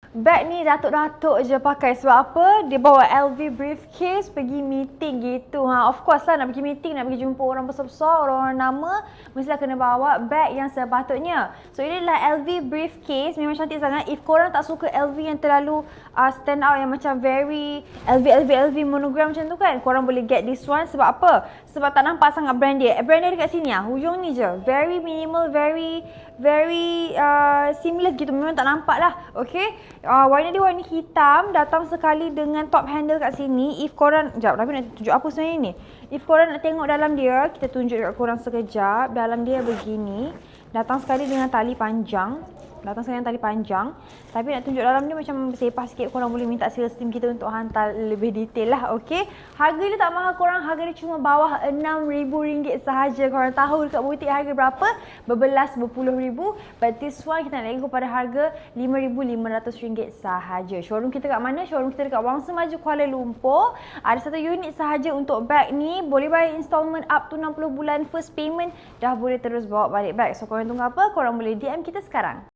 Bag ni datuk-datuk je pakai sebab apa? Dia bawa LV briefcase pergi meeting gitu. Of course lah nak pergi meeting, nak pergi jumpa orang besar-besar, orang-orang nama, mestilah kena bawa bag yang sepatutnya. So ini adalah LV briefcase, memang cantik sangat. If korang tak suka LV yang terlalu stand out, yang macam very LV monogram macam tu kan, korang boleh get this one. Sebab apa? Sebab tak nampak sangat brand dia. Brand dia dekat sini hujung ni je. Very minimal, very seamless gitu. Memang tak nampak lah. Okay. Warna dia warna hitam, datang sekali dengan top handle kat sini. If korang, sekejap, Rafi nak tunjuk apa sebenarnya ni? If korang nak tengok dalam dia, kita tunjuk dekat korang sekejap. Dalam dia begini, datang sekali dengan tali panjang. Tapi nak tunjuk dalam dia macam bersepah sikit. Korang boleh minta sales team kita untuk hantar lebih detail lah, okay? Harga dia tak mahal korang, harga dia cuma bawah RM6,000 sahaja. Korang tahu dekat butik harga berapa? Berbelas berpuluh ribu. But this one kita nak nego pada harga RM5,500 sahaja. Showroom kita kat mana? Showroom kita dekat Wangsa Maju, Kuala Lumpur. Ada satu unit sahaja untuk bag ni. Boleh bayar installment up to 60 bulan. First payment dah boleh terus bawa balik bag. So korang tunggu apa? Korang boleh DM kita sekarang.